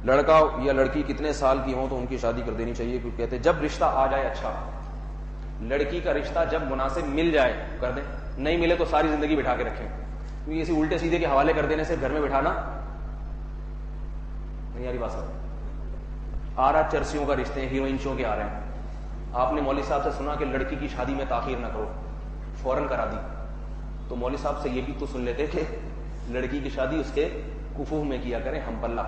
لڑکا یا لڑکی کتنے سال کی ہوں تو ان کی شادی کر دینی چاہیے؟ کیونکہ کہتے جب رشتہ آ جائے اچھا، لڑکی کا رشتہ جب مناسب مل جائے کر دیں، نہیں ملے تو ساری زندگی بٹھا کے رکھیں، کیونکہ اسی الٹے سیدھے کے حوالے کر دینے سے گھر میں بٹھانا نہیں آ رہی بات سمجھ۔ آ رہا چرسیوں کا رشتے، ہیروئن شو کے آ رہے ہیں، آپ نے مولوی صاحب سے سنا کہ لڑکی کی شادی میں تاخیر نہ کرو، فوراً کرا دی، تو مولوی صاحب سے یہ بھی تو سن لیتے کہ لڑکی کی شادی اس کے کفوف میں کیا کریں، ہم پلہ،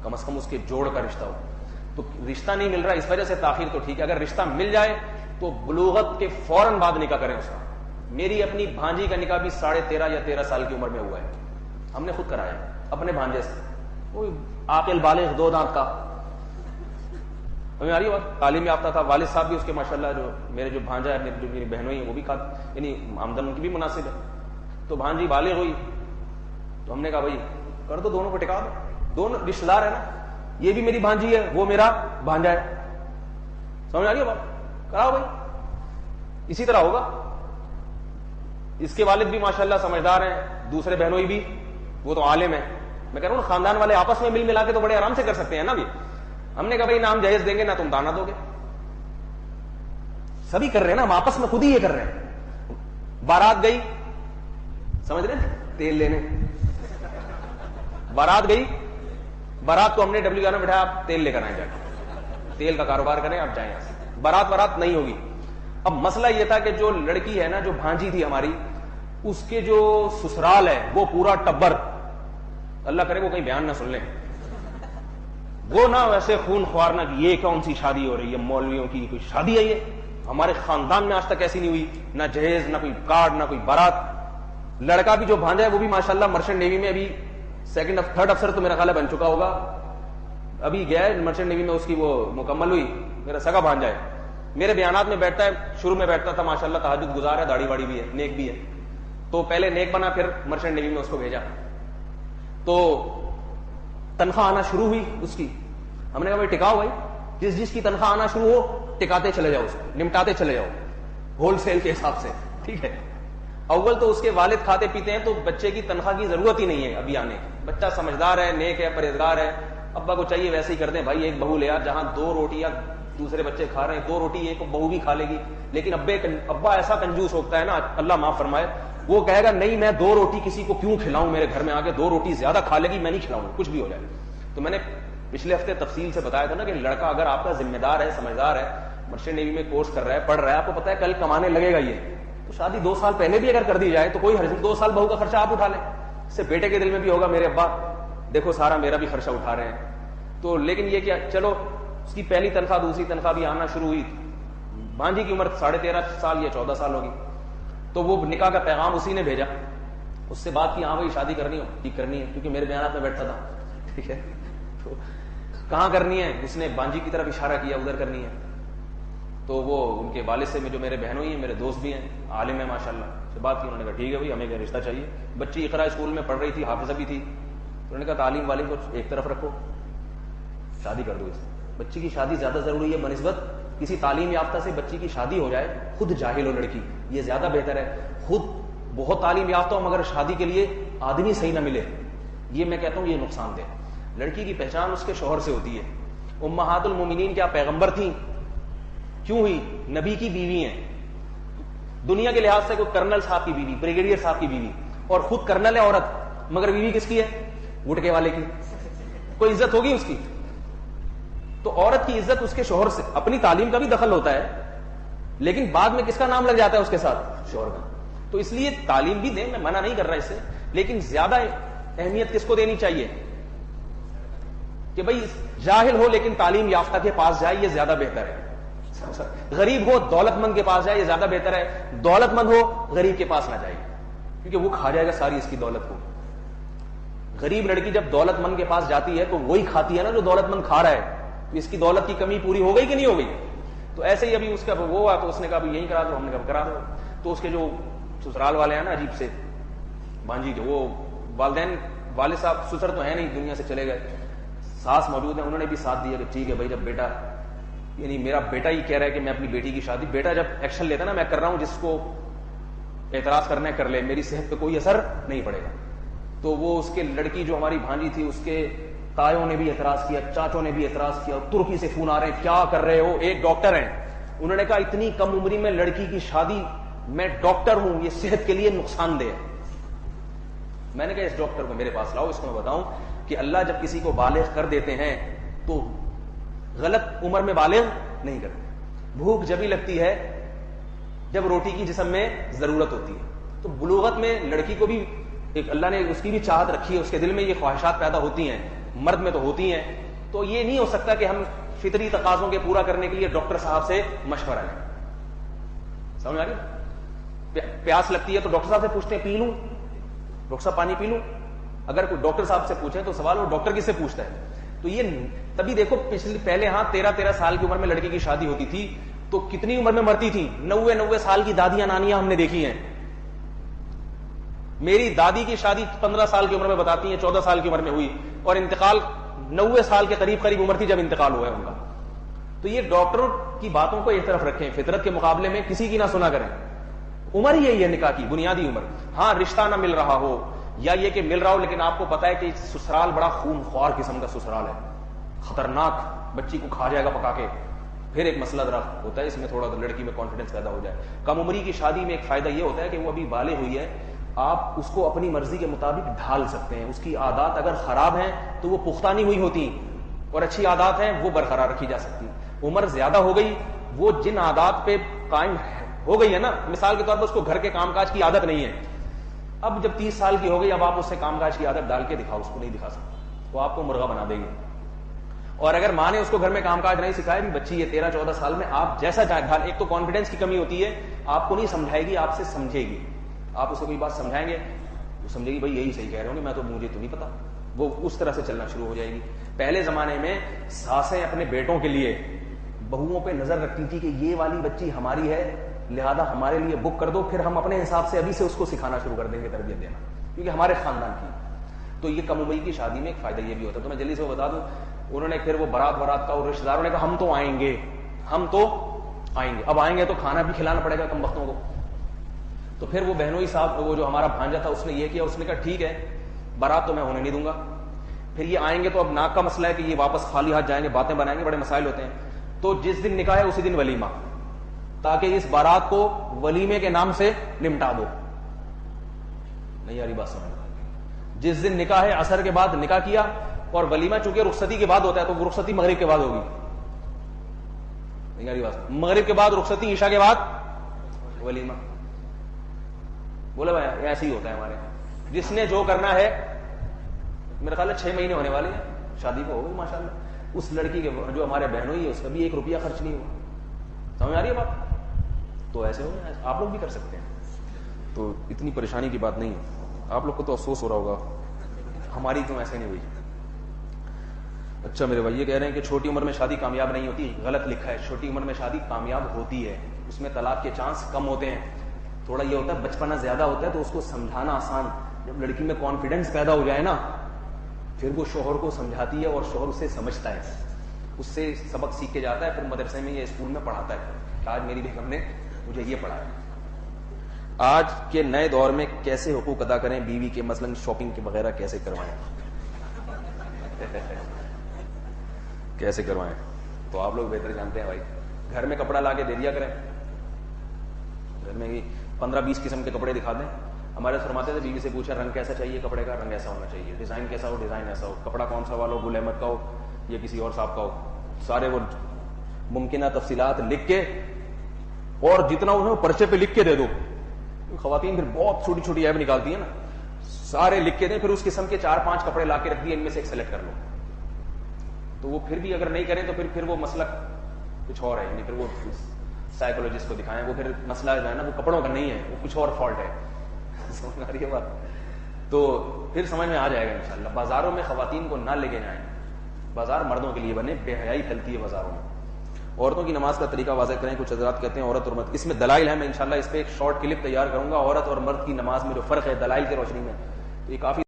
کم از کم اس کے جوڑ کا رشتہ ہو۔ تو رشتہ نہیں مل رہا اس وجہ سے تاخیر تو ٹھیک ہے، اگر رشتہ مل جائے تو بلوغت کے فوراً بعد نکاح کریں اس کا۔ میری اپنی بھانجی کا نکاح بھی 13.5 یا 13 سال کی عمر میں ہوا ہے، ہم نے خود کرایا اپنے بھانجے سے، کوئی عاقل بالغ 2 دانت کا، ہمیں آ رہی بات، تعلیم یافتہ تھا، والد صاحب بھی اس کے ماشاءاللہ، جو میرے جو بھانجا ہے، جو میری بہنوئی ہیں وہ بھی یعنی آمدن ان کی بھی مناسب ہے، تو بھانجی بالغ ہوئی تو ہم نے کہا بھائی کر دو، دونوں کو ٹکا دو، دونوں رشتہ دار ہے نا، یہ بھی میری بھانجی ہے وہ میرا بھانجا ہے، سمجھ آ رہی ہے بات، کراؤ بھائی، اسی طرح ہوگا۔ اس کے والد بھی ماشاءاللہ سمجھدار ہیں، دوسرے بہنوئی بھی، وہ تو عالم ہے، میں کہہ رہا ہوں خاندان والے آپس میں مل ملا کے تو بڑے آرام سے کر سکتے ہیں نا بھی۔ ہم نے کہا بھائی نام جہیز دیں گے نہ تم دانا دو گے، سبھی کر رہے ہیں نا، ہم آپس میں خود ہی یہ کر رہے ہیں۔ بارات گئی، سمجھ رہے ہیں، تیل لینے، بارات گئی، بارات کو ہم نے WR میں بٹھایا، آپ تیل لے کر آئیں، جا کے تیل کا کاروبار کریں، آپ جائیں یہاں سے، بارات نہیں ہوگی۔ اب مسئلہ یہ تھا کہ جو لڑکی ہے نا، جو بھانجی تھی ہماری، اس کے جو سسرال ہے وہ پورا ٹبر، اللہ کرے وہ کہیں بیان نہ سن لیں، وہ نہ ویسے خون خوار نہ کہ یہ کون سی شادی ہو رہی ہے، مولویوں کی کوئی شادی ہے، یہ ہمارے خاندان میں آج تک ایسی نہیں ہوئی، نہ جہیز، نہ کوئی کارڈ، نہ کوئی بارات۔ لڑکا بھی جو بھانجا ہے وہ بھی ماشاءاللہ مرچنٹ نیوی میں ابھی 3rd افسر تو میرا خیال ہے بن چکا ہوگا، ابھی گیا ہے مرچنٹ نیوی میں، اس کی وہ مکمل ہوئی، میرا سگا بھانجا ہے، میرے بیانات میں بیٹھتا ہے، شروع میں بیٹھتا تھا ماشاءاللہ، تہجد گزار ہے، داڑھی واڑی بھی ہے، نیک بھی ہے، تو پہلے نیک بنا، پھر مرچنٹ نیوی میں اس کو بھیجا، تو تنخواہ آنا شروع ہوئی اس کی، ہم نے کہا بھائی ٹکاؤ بھائی، جس کی تنخواہ آنا شروع ہو ٹکاتے چلے جاؤ، اس کو نمٹاتے چلے جاؤ ہول سیل کے حساب سے، ٹھیک ہے۔ اول تو اس کے والد کھاتے پیتے ہیں تو بچے کی تنخواہ کی ضرورت ہی نہیں ہے ابھی آنے کی، بچہ سمجھدار ہے، نیک ہے، پرہیزگار ہے، ابا کو چاہیے ویسے ہی کر دیں بھائی، ایک بہو لے آ، جہاں 2 روٹیاں دوسرے بچے کھا رہے ہیں، 2 روٹی ایک بہو بھی کھا لے گی، لیکن ابا ایسا کنجوس ہوتا ہے نا، اللہ معاف فرمائے، وہ کہے گا نہیں میں 2 روٹی کسی کو کیوں کھلاؤں، میرے گھر میں آ کے 2 روٹی زیادہ کھا لے گی، میں نہیں کھلاؤں گا، کچھ بھی ہو جائے۔ تو میں نے پچھلے ہفتے تفصیل سے بتایا تھا نا کہ لڑکا اگر آپ کا ذمہ دار ہے، سمجھدار ہے، مرچنٹ نیوی میں کورس کر رہا ہے، پڑھ رہا ہے، آپ کو پتا ہے کل کمانے لگے گا یہ، تو شادی 2 سال پہلے بھی اگر کر دی جائے تو کوئی حرج نہیں، 2 سال بہو کا خرچہ آپ اٹھا لیں، اس سے بیٹے کے دل میں بھی ہوگا میرے ابا دیکھو سارا میرا بھی خرچہ اٹھا رہے ہیں، تو لیکن یہ کیا، چلو اس کی پہلی تنخواہ دوسری تنخواہ بھی آنا شروع ہوئی، بھانجی کی عمر 13.5 سال یا 14 سال ہوگی، تو وہ نکاح کا پیغام اسی نے بھیجا، اس سے بات کی، ہاں بھائی شادی کرنی ہو ٹھیک کرنی ہے، کیونکہ میرے بیانات میں بیٹھتا تھا، ٹھیک ہے، تو کہاں کرنی ہے، اس نے بانجی کی طرف اشارہ کیا ادھر کرنی ہے، تو وہ ان کے والد سے جو میرے بہنوئی ہیں، میرے دوست بھی ہیں، عالم ہے ماشاءاللہ، سے بات کی، انہوں نے کہا ٹھیک ہے بھائی ہمیں کیا رشتہ چاہیے، بچی اقرا اسکول میں پڑھ رہی تھی، حافظہ بھی تھی، تو انہوں نے کہا تعلیم والی کو ایک طرف رکھو، شادی کر دو اس سے، بچی کی شادی زیادہ ضروری ہے بنسبت کسی تعلیم یافتہ سے، بچی کی شادی ہو جائے، خود جاہل ہو لڑکی یہ زیادہ بہتر ہے، خود بہت تعلیم یافتہ ہو مگر شادی کے لیے آدمی صحیح نہ ملے، یہ میں کہتا ہوں یہ نقصان دہ۔ لڑکی کی پہچان اس کے شوہر سے ہوتی ہے، امہات المومنین کیا پیغمبر تھیں، کیوں ہوئی، نبی کی بیوی ہیں، دنیا کے لحاظ سے کوئی کرنل صاحب کی بیوی، بریگیڈیئر صاحب کی بیوی، اور خود کرنل ہے عورت، مگر بیوی کس کی ہے، گٹکے والے کی، کوئی عزت ہوگی اس کی؟ تو عورت کی عزت اس کے شوہر سے، اپنی تعلیم کا بھی دخل ہوتا ہے لیکن بعد میں کس کا نام لگ جاتا ہے اس کے ساتھ، شوہر کا۔ تو اس لیے تعلیم بھی دیں، میں منع نہیں کر رہا اس سے، لیکن زیادہ اہمیت کس کو دینی چاہیے کہ بھئی جاہل ہو لیکن تعلیم یافتہ کے پاس جائے، یہ زیادہ بہتر ہے، غریب ہو دولت مند کے پاس جائے، یہ زیادہ بہتر ہے، دولت مند ہو غریب کے پاس نہ جائے، کیونکہ وہ کھا جائے گا ساری اس کی دولت کو۔ غریب لڑکی جب دولت مند کے پاس جاتی ہے تو وہی کھاتی ہے نا جو دولت مند کھا رہا ہے، اس کی دولت کی کمی پوری ہو گئی کہ نہیں ہو گئی؟ تو ایسے ہی ابھی اس کا وہ ہوا تو اس نے کہا یہیں کرا دو، ہم نے کہا کرا دو، تو اس کے جو سسرال والے ہیں نا عجیب سے بانجی کے، وہ والدین، والد صاحب سسر تو ہیں نہیں، دنیا سے چلے گئے، ساس موجود ہیں، انہوں نے بھی ساتھ دیا کہ ٹھیک ہے بھائی، جب بیٹا، یعنی میرا بیٹا ہی کہہ رہا ہے کہ میں اپنی بیٹی کی شادی، بیٹا جب ایکشن لیتا نا میں کر رہا ہوں، جس کو اعتراض کرنا ہے کر لے، میری صحت پہ کوئی اثر نہیں پڑے گا، تو وہ اس کے لڑکی جو ہماری بھانجی تھی اس کے تایوں نے بھی اعتراض کیا, چاچوں نے بھی اعتراض کیا, ترکی سے فون آ رہے ہیں کیا کر رہے ہو. ایک ڈاکٹر ہیں, انہوں نے کہا اتنی کم عمری میں لڑکی کی شادی, میں ڈاکٹر ہوں, یہ صحت کے لیے نقصان دہ ہے. میں نے کہا اس ڈاکٹر کو میرے پاس لاؤ, اس کو میں بتاؤں کہ اللہ جب کسی کو بالغ کر دیتے ہیں تو غلط عمر میں بالغ نہیں کرتے. بھوک جبھی لگتی ہے جب روٹی کی جسم میں ضرورت ہوتی ہے. تو بلوغت میں لڑکی کو بھی ایک اللہ نے اس کی بھی چاہت رکھی ہے, اس کے دل میں یہ خواہشات پیدا ہوتی ہیں, مرد میں تو ہوتی ہیں. تو یہ نہیں ہو سکتا کہ ہم فطری تقاضوں کے پورا کرنے کے لیے ڈاکٹر صاحب سے مشورہ لیں. سمجھ آ گئی؟ پیاس لگتی ہے تو ڈاکٹر صاحب سے پوچھتے ہیں پی لوں, ڈاکٹر صاحب پانی پی لوں. اگر کوئی ڈاکٹر صاحب سے پوچھے تو سوال وہ ڈاکٹر کس سے پوچھتا ہے. تو یہ تبھی دیکھو پہلے 13 سال کی عمر میں لڑکی کی شادی ہوتی تھی تو کتنی عمر میں مرتی تھی. 90 سال کی دادیاں نانیاں ہم نے دیکھی ہیں. میری دادی کی شادی 15 سال کی عمر میں بتاتی ہیں 14 سال کی عمر میں ہوئی, اور انتقال 90 سال کے قریب عمر تھی جب انتقال ہوا ہے ان کا. تو یہ ڈاکٹروں کی باتوں کو ایک طرف رکھیں, فطرت کے مقابلے میں کسی کی نہ سنا کریں. عمر یہی ہے نکاح کی بنیادی عمر. ہاں رشتہ نہ مل رہا ہو یا یہ کہ مل رہا ہو لیکن آپ کو پتا ہے کہ سسرال بڑا خون خوار قسم کا سسرال ہے, خطرناک, بچی کو کھا جائے گا پکا کے, پھر ایک مسئلہ ذرا ہوتا ہے اس میں تھوڑا لڑکی میں کانفیڈنس پیدا ہو جائے. کم عمری کی شادی میں ایک فائدہ یہ ہوتا ہے کہ وہ ابھی بالغ ہوئی ہے, آپ اس کو اپنی مرضی کے مطابق ڈھال سکتے ہیں. اس کی عادات اگر خراب ہیں تو وہ پختہ نہیں ہوئی ہوتی, اور اچھی عادات ہیں وہ برقرار رکھی جا سکتی. عمر زیادہ ہو گئی, وہ جن عادات پہ قائم ہو گئی ہے نا, مثال کے طور پر اس کو گھر کے کام کاج کی عادت نہیں ہے, اب جب 30 سال کی ہو گئی اب آپ اس سے کام کاج کی عادت ڈال کے دکھاؤ, اس کو نہیں دکھا سکتے, وہ آپ کو مرغا بنا دے گی. اور اگر ماں نے اس کو گھر میں کام کاج نہیں سکھایا, بھی بچی ہے 13-14 سال میں, آپ جیسا چاہے ڈھال. ایک تو کانفیڈنس کی کمی ہوتی ہے, آپ کو نہیں سمجھائے گی, آپ سے سمجھے گی. آپ اسے کوئی بات سمجھائیں گے وہ سمجھے گی بھائی یہی صحیح کہہ رہے ہوں گے, میں تو مجھے تو نہیں پتا, وہ اس طرح سے چلنا شروع ہو جائے گی. پہلے زمانے میں ساسیں اپنے بیٹوں کے لیے بہوؤں پہ نظر رکھتی تھی کہ یہ والی بچی ہماری ہے لہذا ہمارے لیے بک کر دو, پھر ہم اپنے حساب سے ابھی سے اس کو سکھانا شروع کر دیں گے, تربیت دینا, کیونکہ ہمارے خاندان کی. تو یہ کم عمری کی شادی میں ایک فائدہ یہ بھی ہوتا ہے. تو میں جلدی سے وہ بتا دوں, انہوں نے پھر وہ برات کا, اور رشتے داروں نے کہا ہم تو آئیں گے, ہم تو آئیں گے. اب آئیں گے تو کھانا بھی کھلانا پڑے گا کم وقتوں کو. تو پھر وہ بہنوئی صاحب, وہ جو ہمارا بھانجا تھا, اس نے یہ کیا, اس نے کہا ٹھیک ہے برات تو میں ہونے نہیں دوں گا. پھر یہ آئیں گے تو اب ناک کا مسئلہ ہے کہ یہ واپس خالی ہاتھ جائیں گے, باتیں بنائیں گے, بڑے مسائل ہوتے ہیں. تو جس دن نکاح ہے اسی دن ولیمہ, تاکہ اس بارات کو ولیمے کے نام سے نمٹا دو. نہیں آ رہی بات سمجھ؟ جس دن نکاح ہے عصر کے بعد نکاح کیا, اور ولیمہ چونکہ رخصتی کے بعد ہوتا ہے تو وہ رخصتی مغرب کے بعد ہوگی. نہیں آ رہی بات؟ مغرب کے بعد رخصتی, عشاء کے بعد ولیمہ. بولے بھائی ایسے ہی ہوتا ہے ہمارے. جس نے جو کرنا ہے, میرا خیال ہے 6 مہینے ہونے والے ہیں شادی کو, ہو گئی ماشاء اللہ. اس لڑکی کے جو ہمارے بہنوئی ہے اس کا بھی 1 روپیہ خرچ نہیں ہوا. سمجھ آ رہی ہے بات؟ تو ایسے ہو گئے, آپ لوگ بھی کر سکتے ہیں, تو اتنی پریشانی کی بات نہیں ہے. آپ لوگ کو تو افسوس ہو رہا ہوگا, ہماری کیوں ایسے نہیں ہوئی. اچھا میرے بھائی یہ کہہ رہے ہیں کہ چھوٹی عمر میں شادی کامیاب نہیں ہوتی. غلط لکھا ہے, چھوٹی عمر میں شادی کامیاب ہوتی ہے, اس میں طلاق کے چانس کم ہوتے ہیں. تھوڑا یہ ہوتا ہے بچپنا زیادہ ہوتا ہے تو اس کو سمجھانا آسان. جب لڑکی میں کانفیڈنس پیدا ہو جائے نا, پھر وہ شوہر کو سمجھاتی ہے اور شوہر اسے سمجھتا ہے, اس سے سبق سیکھ کے جاتا ہے, پھر مدرسے میں یا اسکول میں پڑھاتا ہے کہ آج میری بیگم نے مجھے یہ پڑھایا. آج کے نئے دور میں کیسے حقوق ادا کریں بیوی کے, مثلا شاپنگ کے وغیرہ کیسے کروائیں کیسے کروائیں؟ تو آپ لوگ بہتر جانتے ہیں بھائی. گھر میں کپڑا لا کے دے دیا کریں, گھر میں 15-20 قسم کے کپڑے دکھا دیں. ہمارے فرماتے تھے بیوی سے پوچھا رنگ کیسا چاہیے کپڑے کا, رنگ ایسا ہونا چاہیے, ڈیزائن کیسا ہو, ڈیزائن ایسا ہو, کپڑا کون سا والا ہو, گل احمد کا ہو یا کسی اور صاحب کا ہو. سارے وہ ممکنہ تفصیلات لکھ کے, اور جتنا انہیں پرچے پہ لکھ کے دے دو. خواتین پھر بہت چھوٹی چھوٹی ایپ نکالتی ہیں نا, سارے لکھ کے دیں, پھر اس قسم کے 4-5 کپڑے لا کے رکھ دیے, ان میں سے ایک سلیکٹ کر لو. تو وہ پھر بھی اگر نہیں کریں تو پھر وہ مسئلہ کچھ اور ہے, یعنی پھر وہ سائیکولوجسٹ کو دکھائیں, وہ پھر مسئلہ جو ہے نا وہ کپڑوں کا نہیں ہے, وہ کچھ اور فالٹ ہے. سمجھ آ رہی ہے بات؟ تو پھر سمجھ میں آ جائے گا انشاءاللہ. بازاروں میں خواتین کو نہ لے کے جائیں, بازار مردوں کے لیے بنے, بے حیائی پھیلتی ہے بازاروں میں. عورتوں کی نماز کا طریقہ واضح کریں. کچھ حضرات کہتے ہیں عورت اور مرد, اس میں دلائل ہیں, میں انشاءاللہ اس پہ ایک شارٹ کلپ تیار کروں گا, عورت اور مرد کی نماز میں جو فرق ہے دلائل کی روشنی میں. تو یہ کافی